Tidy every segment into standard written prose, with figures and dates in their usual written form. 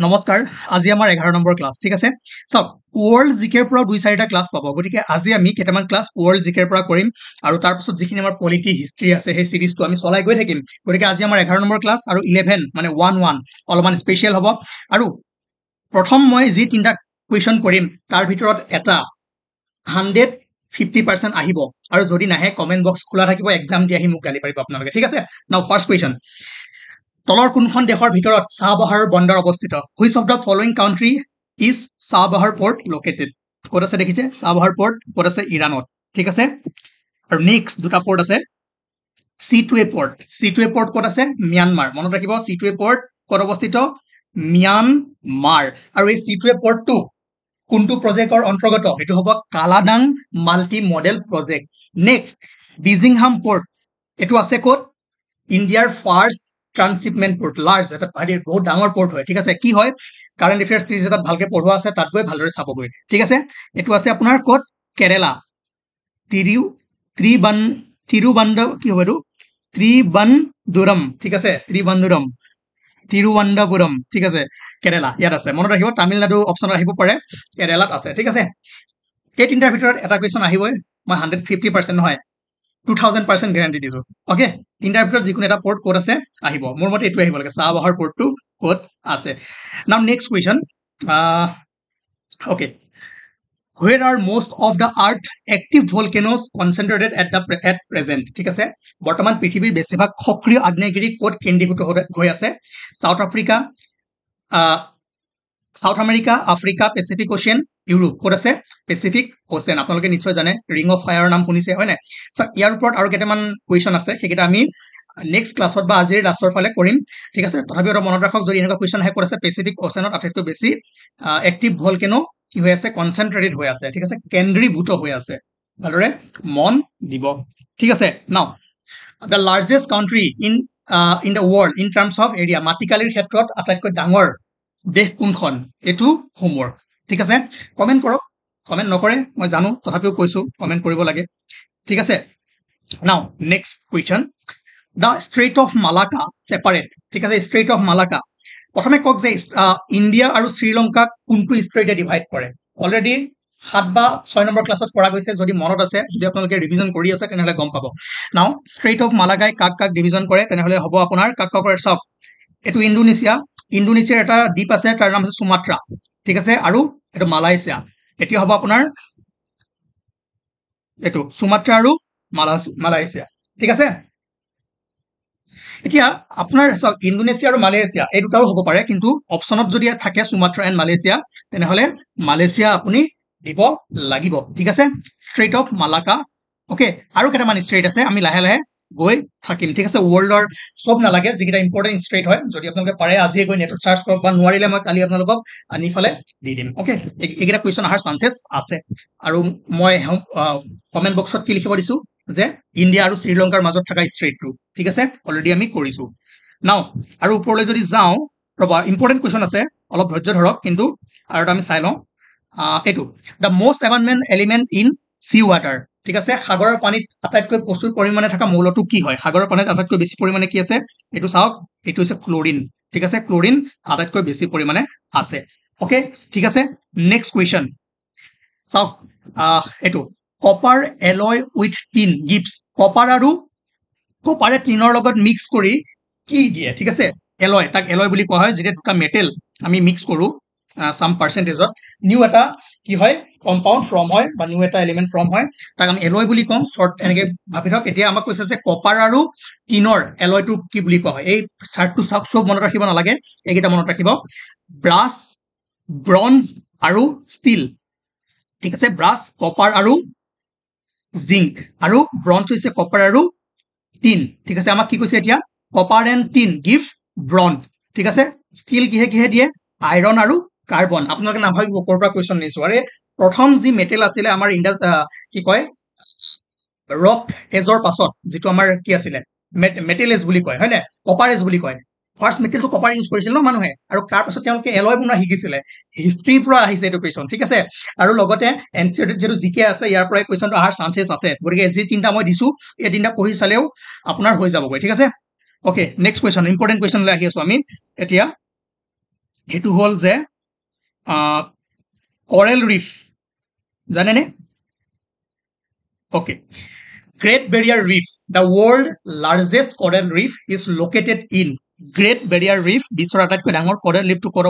নমস্কাৰ আজি আমাৰ 11 নম্বৰ ক্লাছ ঠিক আছে সব ওয়াৰ্ল্ড জিকেৰ পৰা দুই চাৰিটা ক্লাছ পাব গতিকে আজি আমি কেইটামান ক্লাছ ওয়াৰ্ল্ড জিকেৰ পৰা কৰিম আৰু তাৰ পাছত যিখিনি আমাৰ পলিটি হিষ্ট্ৰী আছে সেই সিৰিজটো আমি চলাই গৈ থাকিম গতিকে আজি আমাৰ 11 নম্বৰ ক্লাছ আৰু 11 মানে 11 অলপমান স্পেশাল হ'ব আৰু প্ৰথম মই যি তিনটা কোৱেশ্চন কৰিম তাৰ ভিতৰত এটা 150% আহিব আৰু যদি নাহে কমেন্ট বক্স খোলা থাকিব এক্সাম দি আহি মোক গালি পাৰিব আপোনালোকে ঠিক আছে নাও ফাৰ্স্ট কোৱেশ্চন তলৰ কোনখন দেশৰ ভিতৰত চাহবাহাৰ বন্দৰ অৱস্থিত which of the following country is Chabahar port located ক'ত আছে দেখিছে চাহবাহাৰ পোৰ্ট ক'ত আছে ইৰাণত ঠিক আছে আৰু নেক্সট দুটা পোৰ্ট আছে C2A পোৰ্ট ক'ত আছে ম্যানমাৰ মনত ৰাখিব C2A পোৰ্ট ক'ত অৱস্থিত ম্যানমাৰ আৰু এই C2A পোৰ্টটো কোনটো প্ৰজেক্টৰ অন্তৰ্গত এটো হ'ব Kaladan multi modal project next Vizhinjam port এটো আছে ক'ত ইণ্ডিয়াৰ ফাৰ্ষ্ট ট্ৰান্সশিপমেন্ট পোৰ্ট লাৰ্জ এটা বহুত ডাঙৰ পোৰ্ট হয় ঠিক আছে কি হয় কাৰেন্ট এফেয়াৰ্স সিৰিজ এটা ভালকে পঢ়োৱা আছে তাত গৈ ভালদৰে চাবগৈ ঠিক আছে এটো আছে আপোনাৰ ক'ত কেৰালা তিৰুবন্ধ কি হ'ব এটো ত্ৰিবন্ধুৰম ঠিক আছে তিৰুবন্ধপুৰম ঠিক আছে কেৰালা ইয়াত আছে মনত ৰাখিব তামিলনাডু অপচন আহিব পাৰে কেৰালাত আছে ঠিক আছে এই তিনটাৰ ভিতৰত এটা কোৱেশ্চন আহিবই মই 150% নহয় 2000% গ্যাৰান্টি দিছো ওকে তিনটাৰ ভিতৰত যিকোনো এটা পোৰ্ট কোড আছে আহিব মোৰ মতে এটো আহিব লাগে চাহবাহাৰ পোৰ্টটো কোড আছে নাও next question okay where are most of the earth active volcanoes concentrated at present ঠিক আছে বৰ্তমান পৃথিৱীৰ বেছিভাগ সক্ৰিয় আগ্নেয়গিৰি কোড কেন্দ্ৰীভূত হৈ আছে south America Africa Pacific ocean Europe ক'ত আছে পেচিফিক ওশেন আপোনালোকে নিশ্চয় জানে ৰিং অফ ফায়াৰৰ নাম শুনিছে হয় না সো ইয়াৰ ওপৰত আৰু কেইটামান কোৱেশ্চন আছে সেইকেইটা আমি নেক্সট ক্লাছত বা আজিৰ লাষ্টৰ ফালে কৰিম ঠিক আছে তথাপিও এটা মনত ৰাখক যদি এনেকুৱা কোৱেশ্চন আহে ক'ত আছে পেচিফিক ওশেনত আটাইতকৈ বেছি এক্টিভ ভলকেনো কি হৈ আছে কনসেন্ট্ৰেটেড হৈ আছে ঠিক আছে কেন্দ্ৰীভূত হৈ আছে ভালদৰে মন দিব ঠিক আছে নাও the largest country in the world in terms of area মাটিকালিৰ ক্ষেত্ৰত আটাইতকৈ ডাঙৰ দেশ কোনখন এটো হোমৱৰ্ক ঠিক আছে কমেন্ট কৰক কমেন্ট নকৰে মই জানো তথাপিও কৈছো কমেন্ট কৰিব লাগে ঠিক আছে নাও next question the strait of malacca separate ঠিক আছে strait of malacca প্ৰথমে কক যে ইন্ডিয়া আৰু শ্ৰীলংকা কোনটো ষ্ট্ৰেটে ডিভাইড কৰে অলৰেডি 7 বা 6 নম্বৰ ক্লাছত পঢ়া গৈছে যদি মনত আছে যদি আপোনালোকে ৰিভিজন কৰি আছে তেনেহলে গম পাব নাও ষ্ট্ৰেট অফ মালাগাই কাক ডিভিজন কৰে তেনেহলে হ'ব আপোনাৰ কাক কৰে সব এটো ইন্দোনেছিয়াৰ এটা দ্বীপ আছে তাৰ নাম আছে সুমাত্ৰা ঠিক আছে আৰু এটো মালয়েছিয়া এতিয়া হ'ব আপোনাৰ এটো সুমাত্ৰা আৰু মালয়েছিয়া ঠিক আছে এতিয়া আপোনাৰ ইন্দোনেছিয়া আৰু মালয়েছিয়া এই দুটাও হ'ব পাৰে কিন্তু অপচনত যদি থাকে সুমাত্ৰা এণ্ড মালয়েছিয়া তেনেহলে মালয়েছিয়া আপুনি দিব লাগিব ঠিক আছে ষ্ট্ৰেট অফ মালাকা ওকে আৰু কেইটামান ষ্ট্ৰেট আছে আমি লাহে লাহে গৈ থাকিম ঠিক আছে ওয়াৰ্ল্ডৰ সব নালাগে যিকেইটা ইম্পৰ্টেন্ট ষ্ট্ৰেট হয় যদি আপোনালোকে পাৰে আজিয়ে গৈ নেটত সাৰ্চ কৰক বা নোৱাৰিলে মই কালি আপোনালোকক আনি ফালে দি দিম ওকে এইকেইটা কোৱেশ্চন আহাৰ চান্সেছ আছে আৰু মই কমেন্ট বক্সত কি লিখিব দিছো যে ইন্ডিয়া আৰু শ্ৰীলংকাৰ মাজত থকা ষ্ট্ৰেটটো ঠিক আছে অলৰেডি আমি কৰিছো নাও আৰু ওপৰলৈ যদি যাও ৰবা ইম্পৰ্টেন্ট কোৱেশ্চন আছে অলপ ধৈৰ্য ধৰক কিন্তু আৰু আমি চাই লওঁ এটো the most abundant element in sea water ঠিক আছে সাগৰৰ পানীত আটাইতকৈ প্ৰচুৰ পৰিমাণে থকা মৌলটো কি হয় সাগৰৰ পানীত আটাইতকৈ বেছি পৰিমাণে কি আছে এটো চাওক এটো হৈছে ক্লোৰিন ঠিক আছে ক্লোৰিন আটাইতকৈ বেছি পৰিমাণে আছে ওকে ঠিক আছে নেক্সট কোৱেশ্চন চাওক এটো copper alloy with tin gives কপাৰে টিনৰ লগত মিক্স কৰি কি দিয়ে ঠিক আছে এলয় তাক এলয় বুলি কোৱা হয় যেতিয়া দুটা মেটেল আমি মিক্স কৰো সাম পার্সেন্টেজত নিউ এটা কি হয় কম্পাউন্ড ফর্ম হয় বা নিউ এটা এলিমেন্ট ফর্ম হয় তাক আমি এলয় বুলি কম শর্ট এনেকে ভাবি থাকক এতিয়া আমাক কৈছে যে কপাৰ আৰু টিনৰ এলয়টো কি বুলি কোৱা হয় এই চাৰ্টটো সব মনত ৰাখিব নালাগে এইকেইটা মনত ৰাখিব ব্ৰাছ ব্ৰঞ্জ আৰু ষ্টীল ঠিক আছে ব্ৰাছ কপাৰ আৰু জিংক আৰু ব্ৰঞ্জ হৈছে কপাৰ আৰু টিন ঠিক আছে আমাক কি কৈছে এতিয়া copper and tin give bronze ঠিক আছে ষ্টীল কিহে দিয়ে আইৰন আৰু কাৰ্বন আপোনালোকে নাভাবিব ক'ৰ পৰা কোৱেশ্চন নিছো আৰে প্ৰথম যি মেটেল আছিলে আমাৰ কি কয় ৰক এজৰ পাছত যেটো আমাৰ কি আছিলে মেটেল এজ বুলি কয় হয় না কপাৰ এজ বুলি কয় ফাৰ্স্ট মেটেলটো কপাৰ ইউজ কৰিছিল ন মানুহে আৰু তাৰ পাছত তেওঁলোকে এলয় বনোৱা শিকিছিলে হিষ্ট্ৰীৰ পৰা আহিছে এইটো কোৱেশ্চন ঠিক আছে আৰু লগতে এনচিআৰটি যেটো জিকে আছে ইয়াৰ পৰা কোৱেশ্চনটো আহাৰ চান্সেছ আছে গতিকে যি তিনটা মই দিছো এই তিনটা পঢ়ি চালেও আপোনাৰ হৈ যাবগৈ ঠিক আছে okay next question important question লৈ আহি আছো আমি এতিয়া হেতু হল যে coral reef জানেনে okay Great Barrier Reef, the world largest coral reef, is located in Great Barrier Reef. বিশ্বৰ আটাইতকৈ ডাঙৰ coral reef টো ক'ত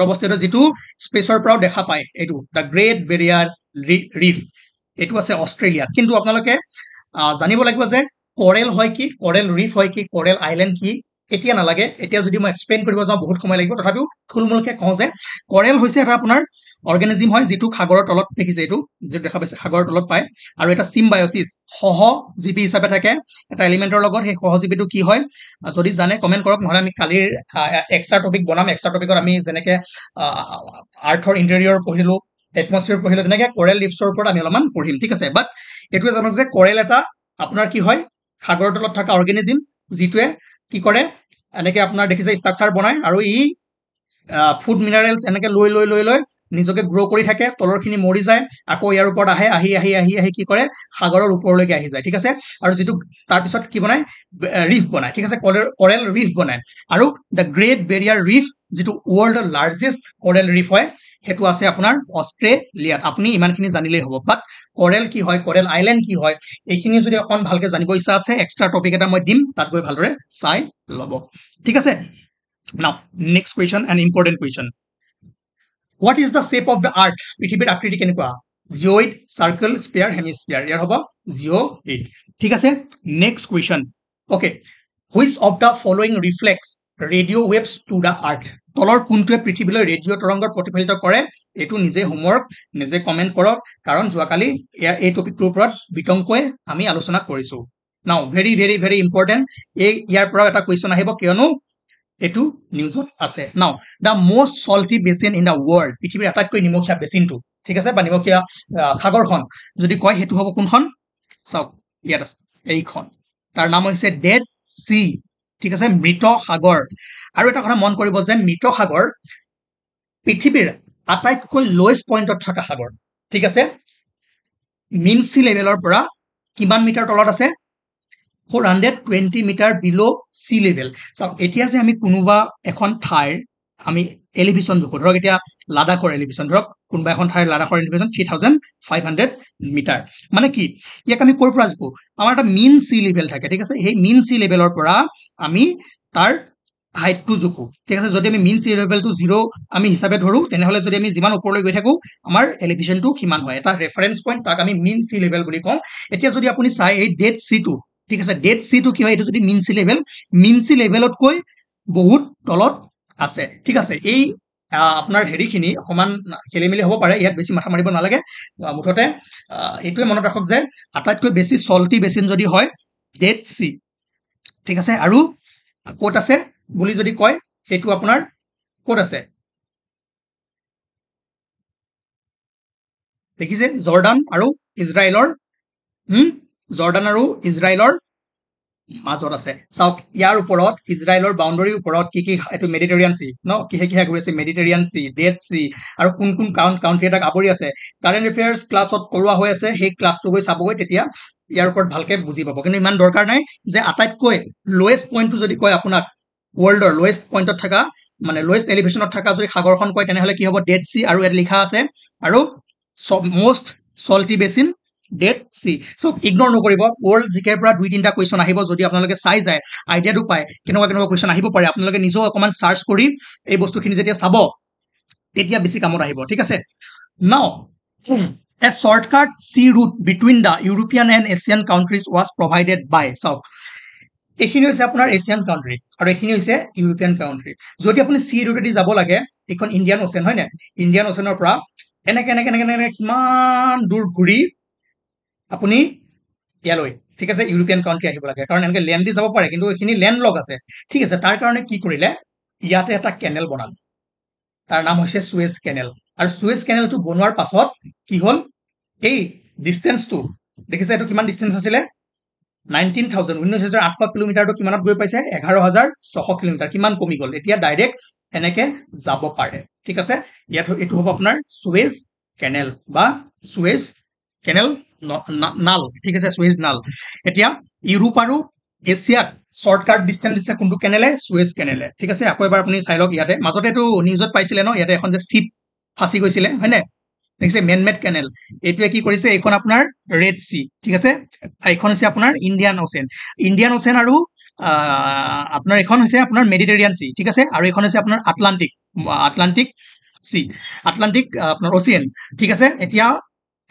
অৱস্থিত যিটো স্পেচৰ পৰাও দেখা পায় এইটো the Great Barrier Reef এইটো আছে অষ্ট্ৰেলিয়াত কিন্তু আপোনালোকে জানিব লাগিব যে coral হয় কি coral reef হয় কি coral island কি এতিয়া নালাগে এতিয়া যদি মই এক্সপ্লেইন কৰিব যাওঁ বহুত সময় লাগিব তথাপিও থুলমূলকে কওঁ যে coral হৈছে এটা আপোনাৰ অৰ্গানিজম হয় যিটো সাগৰৰ তলত দেখিছে এইটো যেটো দেখা পাইছে সাগৰৰ তলত পায় আৰু এটা সিম্বায়সিস সহজীৱী হিচাপে থাকে এটা এলিমেন্টৰ লগত সেই সহজীৱীটো কি হয় যদি জানে কমেন্ট কৰক নহলে আমি কালিৰ এক্সট্ৰা টপিক বনাম এক্সট্ৰা টপিকত আমি যেনেকে আৰ্থৰ ইন্টেৰিয়ৰ পঢ়িলো এটমস্ফিয়াৰ পঢ়িলো তেনেকে কোৰেল ৰিফছৰ ওপৰত আমি অলপমান পঢ়িম ঠিক আছে বাট এটোৱে জানক যে কোৰেল এটা আপোনাৰ কি হয় সাগৰৰ তলত থকা অৰ্গানিজম যিটোৱে কি কৰে এনেকে আপোনাৰ দেখিছে ষ্ট্ৰাকচাৰ বনায় আৰু ই ফুড মিনাৰেলছ এনেকে লৈ নিজকে গ্ৰো কৰি থাকে তলৰখিনি মৰি যায় আকৌ ইয়াৰ ওপৰত আহি কি কৰে সাগৰৰ ওপৰলৈকে আহি যায় ঠিক আছে আৰু যেটো তাৰ পিছত কি বনায় ৰিফ বনায় ঠিক আছে কোৰেল ৰিফ বনায় আৰু দ্য গ্ৰেট বেৰিয়াৰ ৰিফ যেটো ওয়াৰ্ল্ডৰ লাৰ্জেষ্ট কোৰেল ৰিফ হয় হেতু আছে আপোনাৰ অষ্ট্ৰেলিয়াত আপুনি ইমানখিনি জানিলেই হ'ব বাট কোৰেল কি হয় কোৰেল আইল্যান্ড কি হয় এইখিনি যদি অকন ভালকে জানিব ইচ্ছা আছে এক্সট্ৰা টপিক এটা মই দিম তাত গৈ ভালদৰে চাই লব ঠিক আছে now next question an important question What is the shape of the earth? পৃথিৱীৰ আকৃতি কেনেকুৱা? Geoid, circle, sphere, hemisphere. ইয়াৰ হ'ব geoid. ঠিক আছে? Next question. Okay. Which of the following reflects radio waves to the earth? তলৰ কোনটোৱে পৃথিৱীলৈ radio' তৰংগ প্ৰতিফলিত কৰে এটো নিজে হোমৱৰ্ক নিজে কমেন্ট কৰক কাৰণ যোৱাকালি এই টপিকটোৰ ওপৰত বিতংকৈ আমি আলোচনা কৰিছো নাও very important এই ইয়াৰ পৰা এটা কোৱেশ্চন আহিব কিয়নো এটো নিউজত আছে নাও the most salty basin in the world পৃথিৱীৰ আটাইতকৈ নিমখীয়া বেসিনটো ঠিক আছে বা নিমখীয়া সাগৰখন যদি কয় হেতু হ'ব কোনখন চাওক ইয়াত আছে এইখন তাৰ নাম হৈছে ডেড সি ঠিক আছে মৃত সাগৰ আৰু এটা কথা মন কৰিব যে মৃত সাগৰ পৃথিৱীৰ আটাইতকৈ লোয়েষ্ট পইণ্টত থকা সাগৰ ঠিক আছে মিন সি লেভেলৰ পৰা কিমান মিটাৰ তলত আছে 420 মিটাৰ বিলো সি লেভেল সো এতিয়া যে আমি কোনোবা এখন ঠাইৰ আমি এলিভেশন দেখো ধৰক এতিয়া লাডাখৰ এলিভেশন ধৰক কোনোবা এখন ঠাইৰ লাডাখৰ এলিভেশন 3500 মিটাৰ মানে কি ইয়াক আমি কৰ পৰা যাবো আমাৰ এটা মিন সি লেভেল থাকে ঠিক আছে এই মিন সি লেভেলৰ পৰা আমি তাৰ হাইটটো জুকো ঠিক আছে যদি আমি মিন সি লেভেলটো 0 আমি হিচাপে ধৰো তেনেহলে যদি আমি যিমান ওপৰলৈ গৈ থাকো আমাৰ এলিভেশনটো কিমান হয় এটা ৰেফাৰেন্স পইণ্ট তাক আমি মিন সি লেভেল বুলি কওঁ এতিয়া যদি আপুনি চাই এই ডেড সি টো ঠিক আছে ডেড সি টো কি হয় এটো যদি মিন সি লেভেলত কৈ বহুত তলত আছে ঠিক আছে এই আপোনাৰ হেৰিখিনি অকমান খেলিমেলি হ'ব পাৰে ইয়াত বেছি মাথা মাৰিব নালাগে মুঠতে এইটোৱে মনত ৰাখক যে আটাইতকৈ বেছি সল্টি বেসিন যদি হয় ডেড সি ঠিক আছে আৰু কোট আছে বুলি যদি কয় হেতু আপোনাৰ কোট আছে দেখিছে জৰ্ডান আৰু ইজৰাইলৰ জৰ্ডান আৰু ইজৰাইলৰ মাজত আছে চাওক ইয়াৰ ওপৰত ইজৰাইলৰ বাউণ্ডাৰীৰ ওপৰত কি এটো মেডিটেৰিয়ান সি ন কি গৈ আছে মেডিটেৰিয়ান সি ডেড সি আৰু কোন কাউন্ট্ৰি এটা আবৰি আছে কাৰেন্ট এফেয়াৰ্স ক্লাছত কৰোৱা হৈ আছে সেই ক্লাছটো গৈ চাবগৈ তেতিয়া ইয়াৰ ওপৰত ভালকে বুজি পাব কিন্তু ইমান দৰকাৰ নাই যে আটাইতকৈ লোয়েষ্ট পইণ্টটো যদি কয় আপোনাক ওয়াৰ্ল্ডৰ লোয়েষ্ট পইণ্টত থকা মানে লোয়েষ্ট এলিভেশনত থকা যদি সাগৰখন কয় তেনেহলে কি হ'ব ডেড সি আৰু ইয়াত লিখা আছে আৰু মোস্ট সল্টি বেসিন ডেড সি সো ইগনোৰ নকৰিব ওয়াৰ্ল্ড জিকেৰ পৰা দুই তিনটা কোৱেশ্চন আহিব যদি আপোনালোকে চাই যায় আইডিয়াটো পায় কেনেকুৱা কোৱেশ্চন আহিব পাৰে আপোনালোকে নিজেও অকমান সাৰ্চ কৰি এই বস্তুখিনি যেতিয়া চাব তেতিয়া বেছি কামত আহিব ঠিক আছে নাও a shortcut sea route between the European and Asian countries was provided by so এখিনি হৈছে আপোনাৰ এছিয়ান কাউন্ট্ৰি আৰু এখিনি হৈছে ইউৰোপিয়ান কাউন্ট্ৰি যদি আপুনি সি ৰুটেদি যাব লাগে এখন ইণ্ডিয়ান ওচেন হয় না ইণ্ডিয়ান ওচেনৰ পৰা এনেকে কিমান দূৰ ঘূৰি আপুনি ইয়ালৈ ঠিক আছে ইউৰোপিয়ান কাউন্ট্ৰি আহিব লাগে কাৰণ এনেকে ল্যান্ড দি যাব পাৰে কিন্তু এখিনি ল্যান্ড লক আছে ঠিক আছে তাৰ কাৰণে কি কৰিলে ইয়াতে এটা কেনেল বনাল তাৰ নাম হৈছে সুয়েজ কেনেল আৰু সুয়েজ কেনেলটো বনোৱাৰ পাছত কি হল এই ডিসটেন্সটো দেখিছে এটো কিমান ডিসটেন্স আছিল 19,800 কিলোমিটাৰটো কিমানত গৈ পাইছে 11,600 কিলোমিটাৰ কিমান কমি গল এতিয়া ডাইৰেক্ট এনেকে যাব পাৰে ঠিক আছে ইয়াত এটো হ'ব আপোনাৰ সুয়েজ কেনেল বা সুয়েজ কেনেল নাল ঠিক আছে সুয়েজ নাল এতিয়া ইউৰোপ আৰু এছিয়াক শৰ্টকাট ডিষ্টেন্স দিছে কোনটো কেনেলে সুৱেজ কেনেলে ঠিক আছে আকৌ এবাৰ আপুনি চাই লওক ইয়াতে মাজতেটো নিউজত পাইছিলে ন ইয়াতে এখন যে শিপ ফাঁচি গৈছিলে হয় নাই দেখিছে মেন মেড কেনেল এইটোৱে কি কৰিছে এইখন আপোনাৰ ৰেড সি ঠিক আছে এইখন হৈছে আপোনাৰ ইণ্ডিয়ান অ'চেন আৰু আপোনাৰ এখন হৈছে আপোনাৰ মেডিটেৰিয়ান সি ঠিক আছে আৰু এখন হৈছে আপোনাৰ আটলান্টিক সি আটলান্টিক আপোনাৰ অচিয়ান ঠিক আছে এতিয়া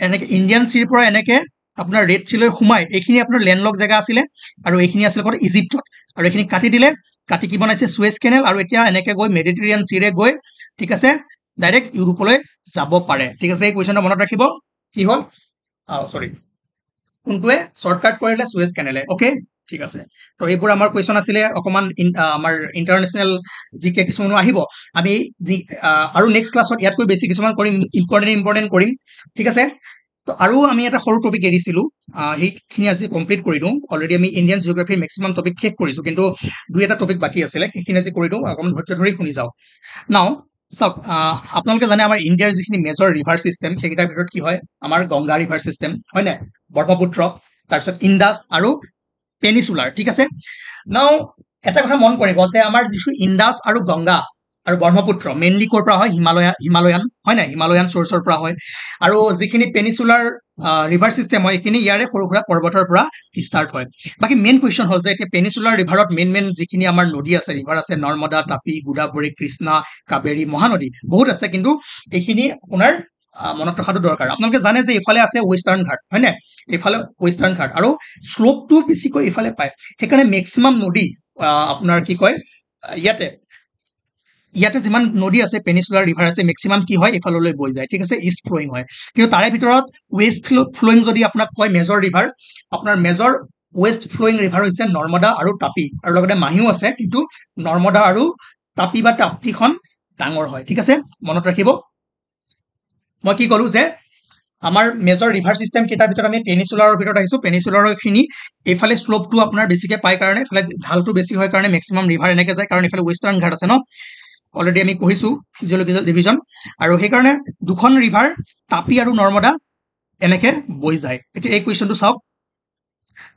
এনেকে ইণ্ডিয়ান সিৰ পৰা এনেকে আপোনাৰ ৰেড সিলৈ সোমাই এইখিনি আপোনাৰ লেণ্ডলক জেগা আছিলে আৰু এইখিনি আছিল ক'ত ইজিপ্তত আৰু এইখিনি কাটি দিলে কাটি কি বনাইছে সুৱেজ কেনেল আৰু এতিয়া এনেকে গৈ মেডিটেৰিয়ান সিৰে গৈ ঠিক আছে ডাইৰেক্ট ইউৰোপলৈ যাব পাৰে ঠিক আছে এই কুৱেশ্যনটো মনত ৰাখিব কি হ'ল সৰি কোনটোৱে শৰ্টকাট কৰিলে সুৱেজ কেনেলে ওকে ঠিক আছে তো এইবোৰ আমাৰ কুৱেশ্যন আছিলে অকমান আমাৰ ইণ্টাৰনেশ্যনেল জিকে কিছুমানো আহিব আমি আৰু নেক্সট ক্লাছত ইয়াতকৈ বেছি কিছুমান কৰিম ইম্পৰ্টেণ্ট কৰিম ঠিক আছে তো আৰু আমি এটা সৰু টপিক এৰিছিলো সেইখিনি আজি কমপ্লিট কৰি দিওঁ অলৰেডি আমি ইণ্ডিয়ান জিঅ'গ্ৰাফিৰ মেক্সিমাম টপিক শেষ কৰিছো কিন্তু দুই এটা টপিক বাকী আছিলে সেইখিনি আজি কৰি দিওঁ অকণমান ধৈৰ্য ধৰি শুনি যাওক নাও চাওক আপোনালোকে জানে আমাৰ ইণ্ডিয়াৰ যিখিনি মেজৰ ৰিভাৰ চিষ্টেম সেইকেইটাৰ ভিতৰত কি হয় আমাৰ গংগা ৰিভাৰ চিষ্টেম হয় নাই ব্ৰহ্মপুত্ৰ তাৰপিছত ইণ্ডাছ আৰু পেনিচুলাৰ ঠিক আছে নাও এটা কথা মন কৰিব যে আমাৰ যিটো ইণ্ডাছ আৰু গংগা আৰু ব্ৰহ্মপুত্ৰ মেইনলি ক'ৰ পৰা হয় হিমালয়ান হয় নাই হিমালয়ান চ'ৰ্চৰ পৰা হয় আৰু যিখিনি পেনিচুলাৰ ৰিভাৰ চিষ্টেম হয় এইখিনি ইয়াৰে সৰু সুৰা পৰ্বতৰ পৰা ষ্টাৰ্ট হয় বাকী মেইন কুৱেশ্যন হ'ল যে এতিয়া পেনিচুলাৰ ৰিভাৰত মেইন যিখিনি আমাৰ নদী আছে ৰিভাৰ আছে নৰ্মদা তাপি গোদাবৰী কৃষ্ণা কাবেৰী মহানদী বহুত আছে কিন্তু এইখিনি আপোনাৰ মনত ৰখাটো দৰকাৰ আপোনালোকে জানে যে এইফালে আছে ৱেষ্টাৰ্ণ ঘাট হয় নাই এইফালে ৱেষ্টাৰ্ণ ঘাট আৰু শ্লোপটো বেছিকৈ এইফালে পায় সেইকাৰণে মেক্সিমাম নদী আপোনাৰ কি কয় ইয়াতে যিমান নদী আছে পেনিচুলাৰ ৰিভাৰ আছে মেক্সিমাম কি হয় এইফাললৈ বৈ যায় ঠিক আছে ইষ্ট ফ্ল'য়িং হয় কিন্তু তাৰে ভিতৰত ৱেষ্ট ফ্ল'য়িং যদি আপোনাক কয় মেজৰ ৰিভাৰ আপোনাৰ মেজৰ ৱেষ্ট ফ্ল'য়িং ৰিভাৰ হৈছে নৰ্মদা আৰু তাপি আৰু লগতে মাহিও আছে কিন্তু নৰ্মদা আৰু তাপি বা তাপ্তিখন ডাঙৰ হয় ঠিক আছে মনত ৰাখিব মই কি ক'লো যে আমাৰ মেজৰ ৰিভাৰ চিষ্টেম কেইটাৰ ভিতৰত আমি পেনিচুলাৰৰ ভিতৰত আহিছো পেনিচুলাৰৰ খিনি এইফালে শ্লোপটো আপোনাৰ বেছিকে পায় কাৰণে এইফালে ঢালটো বেছি হয় কাৰণে মেক্সিমাম ৰিভাৰ এনেকে যায় কাৰণ এইফালে ৱেষ্টাৰ্ণ ঘাট আছে ন অলৰেডি আমি পঢ়িছো ফিজিঅলজিকেল ডিভিজন আৰু সেইকাৰণে দুখন ৰিভাৰ তাপি আৰু নৰ্মদা এনেকে বৈ যায় এতিয়া এই কুৱেশ্যনটো চাওক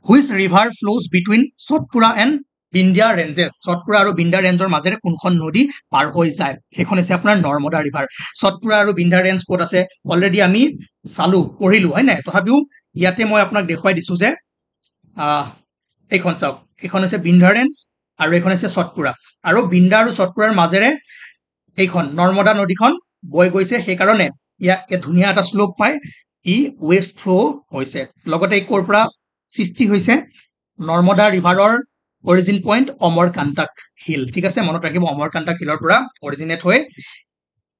which river flows between Satpura and Vindhya ranges Satpura আৰু বিন্ধ্যা ৰেঞ্জৰ মাজেৰে কোনখন নদী পাৰ হৈ যায় সেইখন হৈছে আপোনাৰ নৰ্মদা ৰিভাৰ সতপুৰা আৰু বিন্ধ্যা ৰেঞ্জ ক'ত আছে অলৰেডি আমি চালো পঢ়িলো হয় নাই তথাপিও ইয়াতে মই আপোনাক দেখুৱাই দিছো যে এইখন চাওক এইখন হৈছে বিন্ধ্যা ৰেঞ্জ আৰু এইখন হৈছে সতপুৰা আৰু বিন্ধ্যা আৰু সতপুৰাৰ মাজেৰে এইখন নৰ্মদা নদীখন বৈ গৈছে সেইকাৰণে ইয়াক ধুনীয়া এটা শ্লোপ পায় ই ৱেষ্ট ফ্ল' হৈছে লগতে ক'ৰ পৰা সৃষ্টি হৈছে নৰ্মদা ৰিভাৰৰ অৰিজিন পইণ্ট অমৰকান্তক হিল ঠিক আছে মনত ৰাখিব অমৰকান্তক হিলৰ পৰা অৰিজিনেট হৈ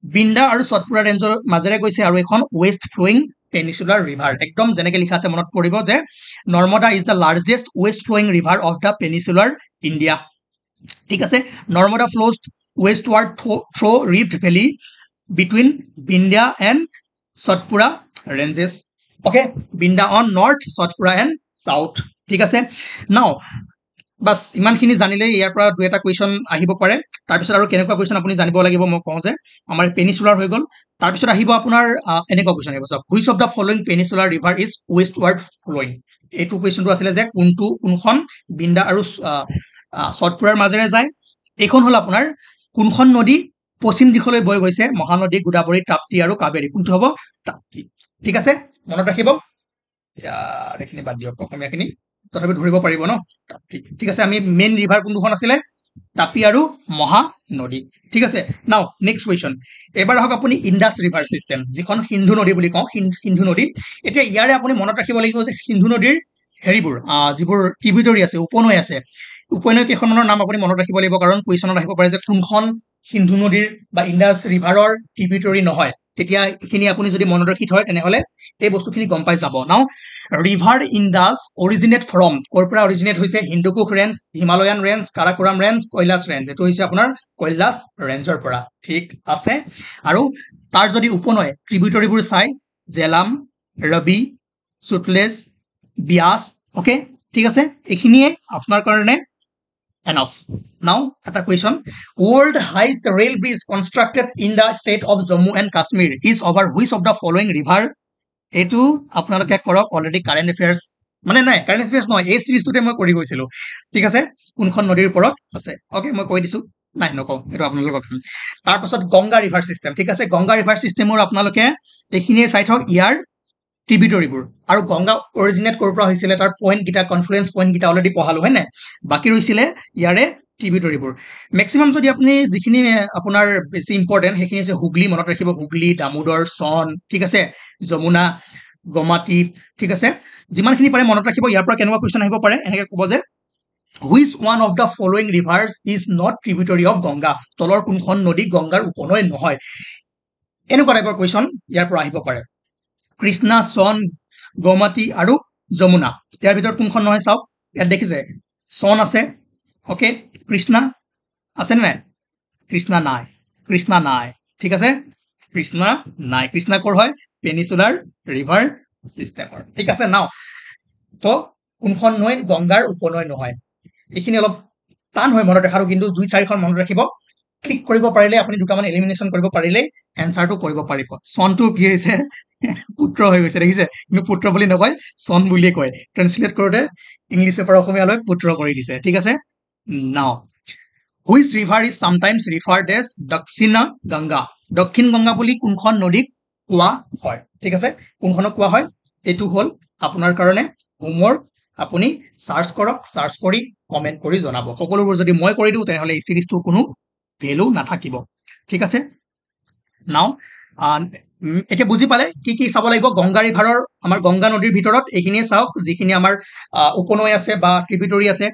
বিন্ধ্যা আৰু সতপুৰা ৰেঞ্জৰ মাজেৰে গৈছে আৰু এখন ৱেষ্ট ফ্ল'য়িং পেনিচুলাৰ ৰিভাৰ একদম যেনেকে লিখা আছে মনত পৰিব যে Narmada is the largest west flowing river of the peninsular India ঠিক আছে Narmada flows westward through Rift Valley between Vindhya and Satpura ranges. Okay, Vindhya on north, Satpura and south. ঠিক আছে নাও বাস ইমানখিনি জানিলে ইয়াৰ পৰা দুই এটা কুৱেশ্যন আহিব পাৰে তাৰপিছত আৰু কেনেকুৱা কুৱেশ্যন আপুনি জানিব লাগিব মই কওঁ যে আমাৰ পেনিচুলাৰ হৈ গ'ল তাৰপিছত আহিব আপোনাৰ এনেকুৱা কুৱেশ্যন আহিব চাওক which of the following peninsular river is westward flowing এইটো কুৱেশ্যনটো আছিলে যে কোনখন বিন্ধ্যা আৰু সতপুৰাৰ মাজেৰে যায় এইখন হ'ল আপোনাৰ কোনখন নদী পশ্চিম দিশলৈ বৈ গৈছে মহানদী গোদাবৰী তাপ্তি আৰু কাবেৰী কোনটো হ'ব তাপ্তি ঠিক আছে মনত ৰাখিব এইখিনি বাদ দিয়ক অসমীয়াখিনি তথাপি ধৰিব পাৰিব ন তাপ্তি ঠিক আছে আমি মেইন ৰিভাৰ কোনখন আছিলে তাপি আৰু মহানদী ঠিক আছে নাও নেক্সট কুৱেশ্যন এবাৰ আহক আপুনি ইণ্ডাছ ৰিভাৰ চিষ্টেম যিখন সিন্ধু নদী বুলি কওঁ সিন্ধু নদী এতিয়া ইয়াৰে আপুনি মনত ৰাখিব লাগিব যে সিন্ধু নদীৰ হেৰিবোৰ যিবোৰ ট্ৰিবিউটৰী আছে উপনৈ আছে উপনৈ কেইখনৰ নাম আপুনি মনত ৰাখিব লাগিব কাৰণ কুৱেশ্যনত আহিব পাৰে যে কোনখন সিন্ধু নদীৰ বা ইণ্ডাছ ৰিভাৰৰ ট্ৰিবিউটৰী নহয় তেতিয়া এইখিনি আপুনি যদি মনত ৰাখি থয় তেনেহ'লে এই বস্তুখিনি গম পাই যাব নাও ৰিভাৰ ইণ্ডাছ অৰিজিনেট ফ্ৰম ক'ৰ পৰা অৰিজিনেট হৈছে Hindu Kush range Himalayan range Karakoram range Kailash range এইটো হৈছে আপোনাৰ কৈলাশ ৰেঞ্জৰ পৰা ঠিক আছে আৰু তাৰ যদি উপনৈ ট্ৰিবিউটৰীবোৰ চাই জেলাম ৰবি সুতলেজ বিয়াস ওকে ঠিক আছে এইখিনিয়ে আপোনাৰ কাৰণে enough now এটা question world highest rail bridge constructed in the state of Jammu and Kashmir is over which of the following river এইটো আপোনালোকে কৰক অলৰেডি কাৰেণ্ট এফেয়াৰ্স মানে নাই কাৰেণ্ট এফেয়াৰ্ছ নহয় এই চিৰিজটোতে মই কৰি গৈছিলো ঠিক আছে কোনখন নদীৰ ওপৰত আছে অকে মই কৈ দিছো নাই নকওঁ এইটো আপোনালোকক তাৰপাছত গংগা ৰিভাৰ চিষ্টেম ঠিক আছে গংগা ৰিভাৰ চিষ্টেমৰ আপোনালোকে এইখিনিয়ে চাই থওক ইয়াৰ ট্ৰিবিউটৰিবোৰ আৰু গংগা অৰিজিনেট ক'ৰ পৰা হৈছিলে তাৰ পইণ্টকেইটা কনফ্লুৱেঞ্চ পইণ্টকেইটা অলৰেডি পঢ়ালো হয় নাই বাকী ৰৈছিলে ইয়াৰে ট্ৰিবিউটৰিবোৰ মেক্সিমাম যদি আপুনি যিখিনি আপোনাৰ বেছি ইম্পৰ্টেণ্ট সেইখিনি হৈছে হুগলী মনত ৰাখিব হুগলী দামোদৰ চন ঠিক আছে যমুনা গমাতি ঠিক আছে যিমানখিনি পাৰে মনত ৰাখিব ইয়াৰ পৰা কেনেকুৱা কুৱেশ্যন আহিব পাৰে এনেকৈ ক'ব যে which one of the following rivers is not tributary of Ganga তলৰ কোনখন নদী গংগাৰ উপনৈ নহয় এনেকুৱা টাইপৰ কুৱেশ্যন ইয়াৰ পৰা আহিব পাৰে কৃষ্ণা চন গমাতি আৰু যমুনা ইয়াৰ ভিতৰত কোনখন নহয় চাওক ইয়াত দেখিছে চন আছে অকে কৃষ্ণা আছেনে নাই কৃষ্ণা নাই ঠিক আছে কৃষ্ণা নাই কৃষ্ণা ক'ৰ হয় পেনিচুলাৰ ৰিভাৰ চিষ্টেমৰ ঠিক আছে নাও তো কোনখন নৈ গংগাৰ উপনৈ নহয় এইখিনি অলপ টান হয় মনত ৰাখাৰো কিন্তু 2-4খন মনত ৰাখিব ক্লিক কৰিব পাৰিলে আপুনি দুটামান এলিমিনেশ্যন কৰিব পাৰিলে এনচাৰটো কৰিব পাৰিব চনটো কি হৈছে পুত্ৰ হৈ গৈছে দেখিছে কিন্তু পুত্ৰ বুলি নকয় চন বুলিয়ে কয় ট্ৰান্সলেট কৰোঁতে ইংলিছৰ পৰা অসমীয়ালৈ পুত্ৰ কৰি দিছে ঠিক আছে now which river is sometimes referred as Dakshina Ganga দক্ষিণ গংগা বুলি কোনখন নদীক কোৱা হয় ঠিক আছে কোনখনক কোৱা হয় এইটো হ'ল আপোনাৰ কাৰণে হোমৱৰ্ক আপুনি সাৰ্চ কৰক সাৰ্চ কৰি কমেন্ট কৰি জনাব সকলোবোৰ যদি মই কৰি দিওঁ তেনেহলে এই সিৰিজটোৰ কোনো ভ্যালু নাথাকিব ঠিক আছে নাও এতিয়া বুজি পালে কি কি চাব লাগিব গংগা ৰিভাৰৰ আমাৰ গংগা নদীৰ ভিতৰত এইখিনিয়ে চাওক যিখিনি আমাৰ উপনৈ আছে বা ট্ৰিবিউটৰি আছে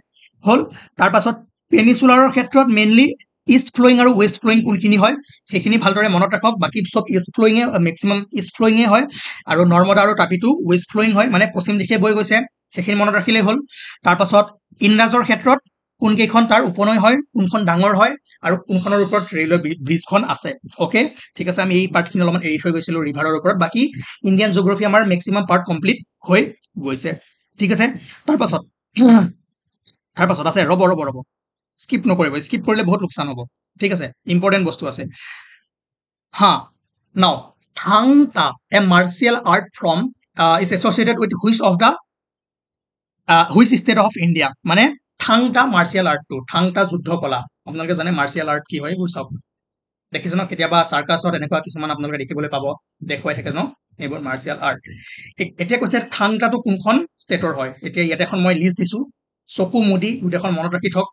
হল তাৰ পাছত পেনিচুলাৰৰ ক্ষেত্ৰত মেইনলি ইষ্ট ফ্লোয়িং আৰু ৱেষ্ট ফ্লোয়িং কোনখিনি হয় সেইখিনি ভালদৰে মনত ৰাখক বাকি সব ইষ্ট ফ্লোয়িঙে মেক্সিমাম ইষ্ট ফ্লোয়িঙে হয় আৰু নৰ্মদা আৰু তাপিটো ৱেষ্ট ফ্লোয়িং হয় মানে পশ্চিম দিশে বৈ গৈছে সেইখিনি মনত ৰাখিলেই হ'ল তাৰ পাছত ইন্দ্ৰাজৰ ক্ষেত্ৰত কোনকেইখন তাৰ উপনৈ হয় কোনখন ডাঙৰ হয় আৰু কোনখনৰ ওপৰত ৰেলৱে ব্ৰিজখন আছে ওকে ঠিক আছে আমি এই পাৰ্টখিনি অলপমান এৰি থৈ গৈছিলো ৰিভাৰৰ ওপৰত বাকি ইণ্ডিয়ান জিঅ'গ্ৰাফি আমাৰ মেক্সিমাম পাৰ্ট কমপ্লিট হৈ গৈছে ঠিক আছে তাৰ পাছত আছে ৰব স্কিপ নকৰিব স্কিপ কৰিলে বহুত লোকচান হ'ব ঠিক আছে ইম্পৰ্টেণ্ট বস্তু আছে হা now Thangta a martial art form is associated with which state of India মানে থাংটা মাৰ্চিয়েল আৰ্টটো থাংটা যুদ্ধ কলা আপোনালোকে জানে মাৰ্চিয়েল আৰ্ট কি হয় এইবোৰ চাওক দেখিছে ন কেতিয়াবা চাৰ্কাছত এনেকুৱা কিছুমান আপোনালোকে দেখিবলৈ পাব দেখুৱাই থাকে ন এইবোৰ মাৰ্চিয়েল আৰ্ট এতিয়া কৈছে থাংটাটো কোনখন ষ্টেটৰ হয় এতিয়া ইয়াতে এখন মই লিষ্ট দিছো চকু মুদি গোটেইখন মনত ৰাখি থওক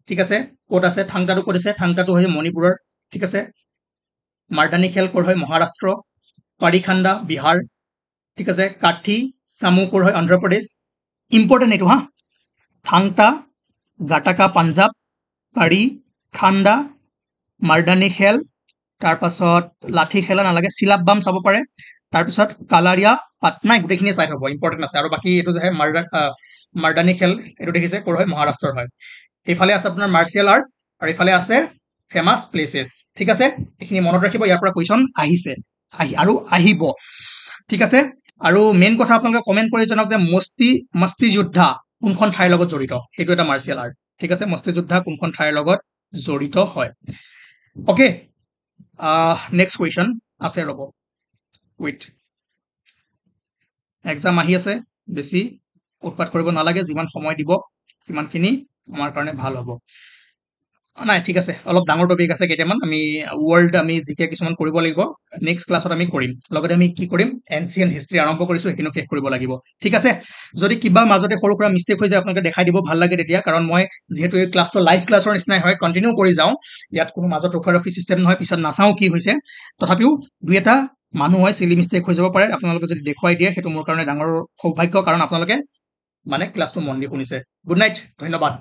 ঠিক আছে ক'ত আছে থাংটাটো ক'ত আছে থাংটাটো হৈছে মণিপুৰৰ ঠিক আছে মাৰ্দানী খেল ক'ৰ হয় মহাৰাষ্ট্ৰ পাৰিখাণ্ডা বিহাৰ ঠিক আছে কাঠি চামু ক'ৰ হয় অন্ধ্ৰপ্ৰদেশ ইম্পৰ্টেণ্ট এইটো হা থাংটা গাটাকা পাঞ্জাব পাৰি খাণ্ডা মাৰ্দানী খেল তাৰপাছত লাঠি খেলা নালাগে চিলাব্বাম চাব পাৰে তাৰপিছত কালাৰিয়া পাটনাই গোটেইখিনি চাই থব ইম্পৰ্টেণ্ট আছে আৰু বাকী এইটো যে মাৰ্দানী খেল এইটো দেখিছে ক'ৰ হয় মহাৰাষ্ট্ৰৰ হয় এইফালে আছে আপোনাৰ মাৰ্চিয়েল আৰ্ট আৰু এইফালে আছে ফেমাছ প্লেচেছ ঠিক আছে এইখিনি মনত ৰাখিব ইয়াৰ পৰা কুৱেশ্যন আহিছে আৰু আহিব ঠিক আছে আৰু মেইন কথা আপোনালোকে কমেণ্ট কৰি জনাওক যে মস্তি যোদ্ধা কোনখন ঠাইৰ লগত জড়িত সেইটো এটা মাৰ্চিয়েল আৰ্ট ঠিক আছে মস্তি যোদ্ধা কোনখন ঠাইৰ লগত জড়িত হয় ওকে নেক্সট কুৱেশ্যন আছে ৰ'ব ৱেইট এক্সাম আহি আছে বেছি উৎপাত কৰিব নালাগে যিমান সময় দিব সিমানখিনি আমাৰ কাৰণে ভাল হ'ব নাই ঠিক আছে অলপ ডাঙৰ টপিক আছে কেইটামান আমি ৱৰ্ল্ড আমি জিকে কিছুমান কৰিব লাগিব নেক্সট ক্লাছত আমি কৰিম লগতে আমি কি কৰিম এনচিয়েন্ট হিষ্ট্ৰী আৰম্ভ কৰিছো সেইখিনিও শেষ কৰিব লাগিব ঠিক আছে যদি কিবা মাজতে সৰু সুৰা মিষ্টেক হৈ যায় আপোনালোকে দেখাই দিব ভাল লাগে তেতিয়া কাৰণ মই যিহেতু এই ক্লাছটো লাইভ ক্লাছৰ নিচিনাই হয় কণ্টিনিউ কৰি যাওঁ ইয়াত কোনো মাজত ৰখি চিষ্টেম নহয় পিছত নাচাওঁ কি হৈছে তথাপিও দুই এটা মানুহ হয় চিলি মিষ্টেক হৈ যাব পাৰে আপোনালোকে যদি দেখুৱাই দিয়ে সেইটো মোৰ কাৰণে ডাঙৰ সৌভাগ্য কাৰণ আপোনালোকে মানে ক্লাছটো মন দি শুনিছে গুড নাইট ধন্যবাদ